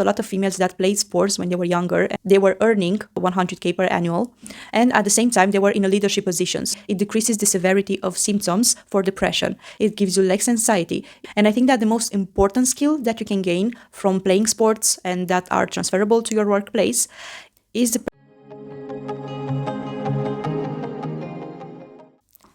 A lot of females that played sports when they were younger, they were earning 100K per annual, and at the same time, they were in a leadership positions. It decreases the severity of symptoms for depression. It gives you less anxiety. And I think that the most important skill that you can gain from playing sports and that are transferable to your workplace is the...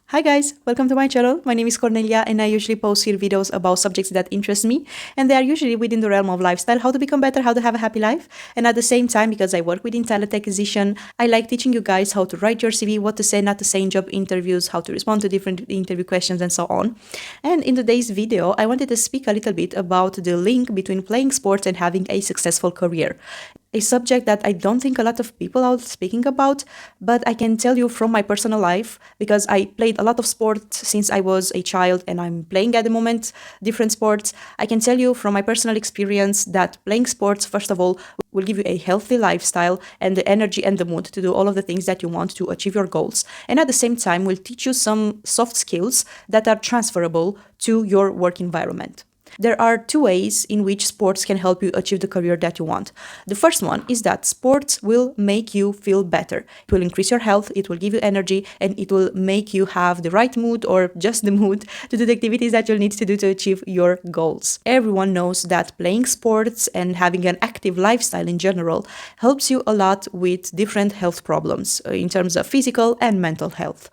Hi guys, welcome to my channel. My name is Cornelia and I usually post here videos about subjects that interest me, and they are usually within the realm of lifestyle, how to become better, how to have a happy life. And at the same time, because I work within talent acquisition, I like teaching you guys how to write your CV, what to say, not to say in job interviews, how to respond to different interview questions and so on. And in today's video, I wanted to speak a little bit about the link between playing sports and having a successful career. A subject that I don't think a lot of people are speaking about, but I can tell you from my personal life, because I played a lot of sports since I was a child and I'm playing at the moment different sports. I can tell you from my personal experience that playing sports, first of all, will give you a healthy lifestyle and the energy and the mood to do all of the things that you want to achieve your goals. And at the same time, will teach you some soft skills that are transferable to your work environment. There are two ways in which sports can help you achieve the career that you want. The first one is that sports will make you feel better. It will increase your health, it will give you energy, and it will make you have the right mood or just the mood to do the activities that you'll need to do to achieve your goals. Everyone knows that playing sports and having an active lifestyle in general helps you a lot with different health problems in terms of physical and mental health.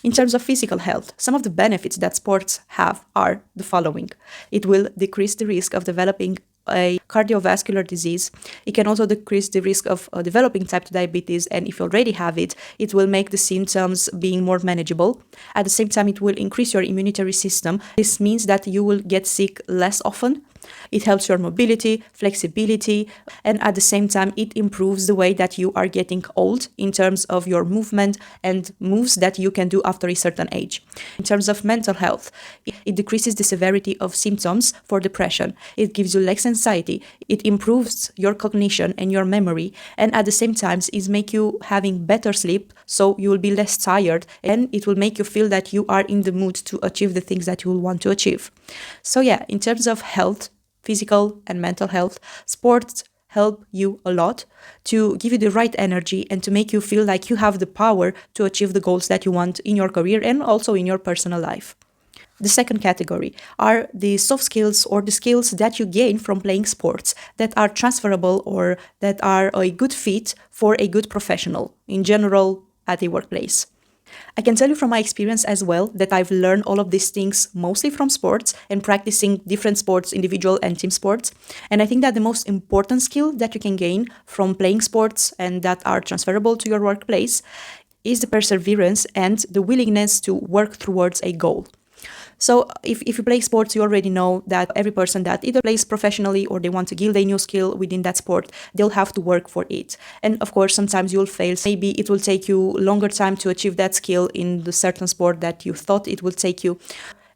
In terms of physical health, some of the benefits that sports have are the following. It will decrease the risk of developing a cardiovascular disease. It can also decrease the risk of developing type 2 diabetes, and if you already have it, it will make the symptoms being more manageable. At the same time, it will increase your immunity system. This means that you will get sick less often. It helps your mobility, flexibility, and at the same time, it improves the way that you are getting old in terms of your movement and moves that you can do after a certain age. In terms of mental health, it decreases the severity of symptoms for depression. It gives you less anxiety. It improves your cognition and your memory, and at the same time, it makes you having better sleep, so you will be less tired, and it will make you feel that you are in the mood to achieve the things that you will want to achieve. So yeah, in terms of health, physical and mental health, sports help you a lot to give you the right energy and to make you feel like you have the power to achieve the goals that you want in your career and also in your personal life. The second category are the soft skills or the skills that you gain from playing sports that are transferable or that are a good fit for a good professional in general at a workplace. I can tell you from my experience as well that I've learned all of these things mostly from sports and practicing different sports, individual and team sports. And I think that the most important skill that you can gain from playing sports and that are transferable to your workplace is the perseverance and the willingness to work towards a goal. So if you play sports, you already know that every person that either plays professionally or they want to build a new skill within that sport, they'll have to work for it. And of course, sometimes you'll fail. Maybe it will take you longer time to achieve that skill in the certain sport that you thought it would take you.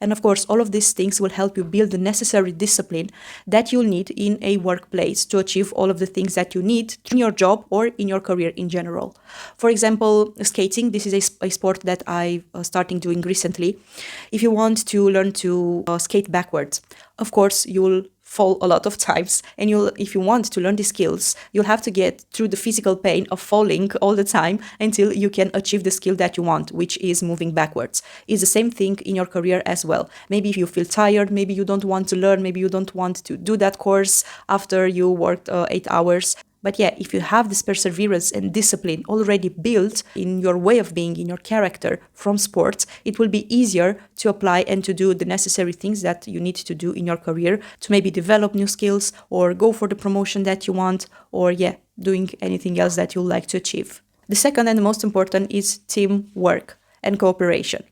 And of course, all of these things will help you build the necessary discipline that you'll need in a workplace to achieve all of the things that you need in your job or in your career in general. For example, skating, this is a sport that I starting doing recently. If you want to learn to skate backwards, of course, you'll fall a lot of times, and if you want to learn these skills, you'll have to get through the physical pain of falling all the time until you can achieve the skill that you want, which is moving backwards. It's the same thing in your career as well. Maybe if you feel tired, maybe you don't want to learn, maybe you don't want to do that course after you worked 8 hours. But yeah, if you have this perseverance and discipline already built in your way of being, in your character from sports, it will be easier to apply and to do the necessary things that you need to do in your career to maybe develop new skills or go for the promotion that you want, or yeah, doing anything else that you like to achieve. The second and the most important is teamwork and cooperation.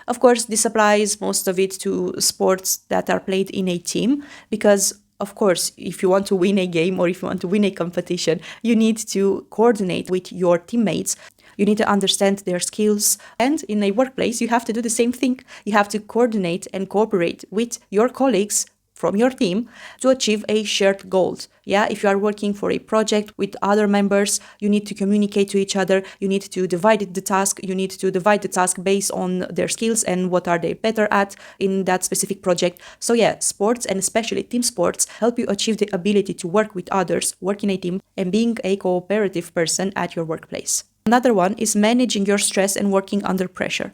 Of course, this applies most of it to sports that are played in a team because of course, if you want to win a game or if you want to win a competition, you need to coordinate with your teammates. You need to understand their skills. And in a workplace, you have to do the same thing. You have to coordinate and cooperate with your colleagues from your team to achieve a shared goal. Yeah, if you are working for a project with other members, you need to communicate to each other. You need to divide the task. You need to divide the task based on their skills and what are they better at in that specific project. So yeah, sports and especially team sports help you achieve the ability to work with others, work in a team, and being a cooperative person at your workplace. Another one is managing your stress and working under pressure.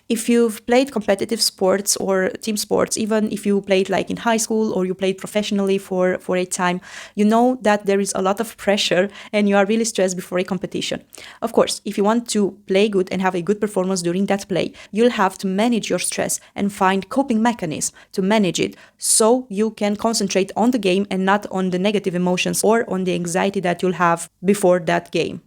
If you've played competitive sports or team sports, even if you played like in high school or you played professionally for a time, you know that there is a lot of pressure and you are really stressed before a competition. Of course, if you want to play good and have a good performance during that play, you'll have to manage your stress and find coping mechanisms to manage it so you can concentrate on the game and not on the negative emotions or on the anxiety that you'll have before that game.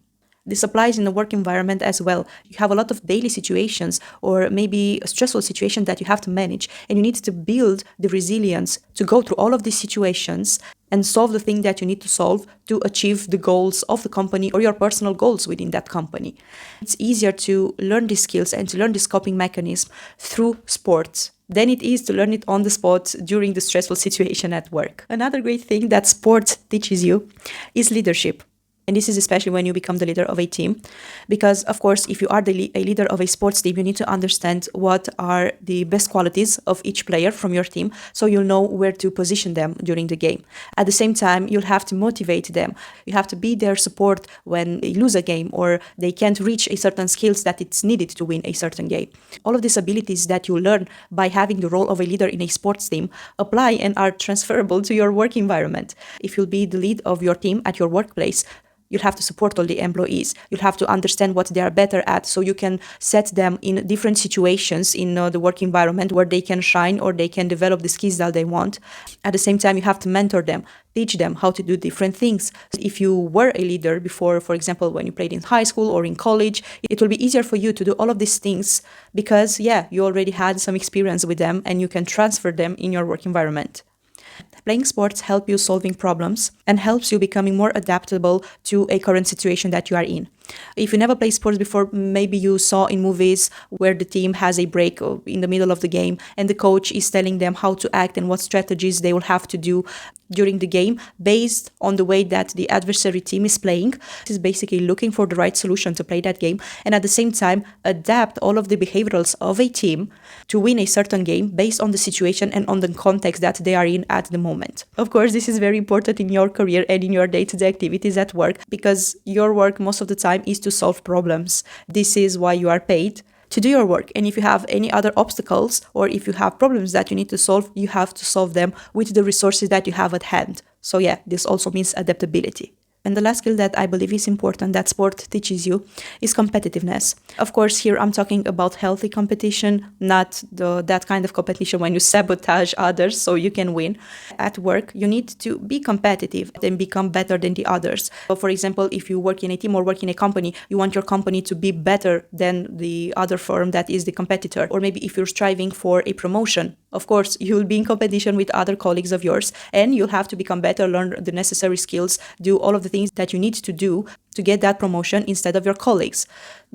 This applies in the work environment as well. You have a lot of daily situations or maybe a stressful situation that you have to manage, and you need to build the resilience to go through all of these situations and solve the thing that you need to solve to achieve the goals of the company or your personal goals within that company. It's easier to learn these skills and to learn this coping mechanism through sports than it is to learn it on the spot during the stressful situation at work. Another great thing that sports teaches you is leadership. And this is especially when you become the leader of a team. Because, of course, if you are a leader of a sports team, you need to understand what are the best qualities of each player from your team, so you'll know where to position them during the game. At the same time, you'll have to motivate them. You have to be their support when they lose a game or they can't reach a certain skills that it's needed to win a certain game. All of these abilities that you learn by having the role of a leader in a sports team apply and are transferable to your work environment. If you'll be the lead of your team at your workplace, you'll have to support all the employees. You'll have to understand what they are better at so you can set them in different situations in the work environment where they can shine or they can develop the skills that they want. At the same time, you have to mentor them, teach them how to do different things. If you were a leader before, for example, when you played in high school or in college, it will be easier for you to do all of these things because, yeah, you already had some experience with them and you can transfer them in your work environment. Playing sports help you solving problems and helps you becoming more adaptable to a current situation that you are in. If you never played sports before, maybe you saw in movies where the team has a break in the middle of the game and the coach is telling them how to act and what strategies they will have to do during the game based on the way that the adversary team is playing. This is basically looking for the right solution to play that game and at the same time adapt all of the behaviorals of a team to win a certain game based on the situation and on the context that they are in at the moment. Of course, this is very important in your career and in your day-to-day activities at work because your work most of the time is to solve problems. This is why you are paid to do your work. And if you have any other obstacles or if you have problems that you need to solve, you have to solve them with the resources that you have at hand. So yeah, this also means adaptability. And the last skill that I believe is important that sport teaches you is competitiveness. Of course, here I'm talking about healthy competition, not that kind of competition when you sabotage others so you can win. At work, you need to be competitive and become better than the others. So for example, if you work in a team or work in a company, you want your company to be better than the other firm that is the competitor. Or maybe if you're striving for a promotion, of course, you'll be in competition with other colleagues of yours and you'll have to become better, learn the necessary skills, do all of the things that you need to do to get that promotion instead of your colleagues.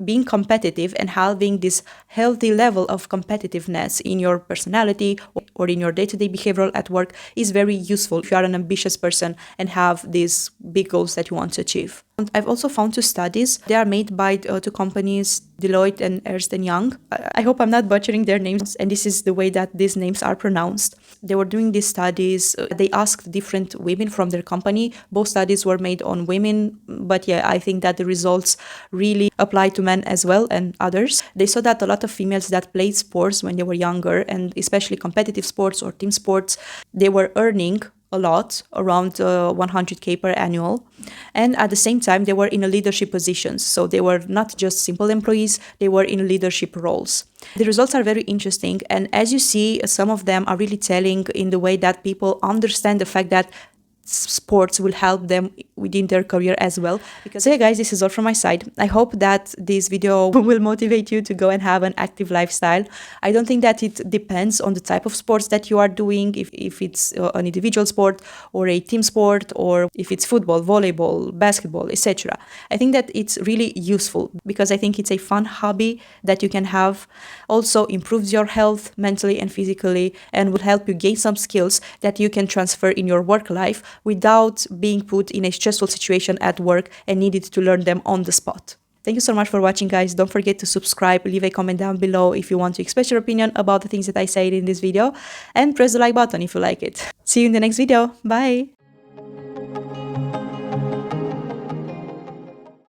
Being competitive and having this healthy level of competitiveness in your personality or in your day-to-day behavior at work is very useful if you are an ambitious person and have these big goals that you want to achieve. And I've also found two studies. They are made by two companies, Deloitte and Ernst & Young. I hope I'm not butchering their names, and this is the way that these names are pronounced. They were doing these studies. They asked different women from their company. Both studies were made on women, but yeah, I think that the results really apply to men as well and others. They saw that a lot of females that played sports when they were younger, and especially competitive sports or team sports, they were earning a lot, around 100K per annual. And at the same time, they were in a leadership positions. So they were not just simple employees, they were in leadership roles. The results are very interesting. And as you see, some of them are really telling in the way that people understand the fact that sports will help them within their career as well. So yeah guys, this is all from my side. I hope that this video will motivate you to go and have an active lifestyle. I don't think that it depends on the type of sports that you are doing, if it's an individual sport or a team sport, or if it's football, volleyball, basketball, etc. I think that it's really useful because I think it's a fun hobby that you can have. Also improves your health mentally and physically, and will help you gain some skills that you can transfer in your work life without being put in a stressful situation at work and needed to learn them on the spot. Thank you so much for watching, guys. Don't forget to subscribe, leave a comment down below if you want to express your opinion about the things that I said in this video, and press the like button if you like it. See you in the next video. Bye!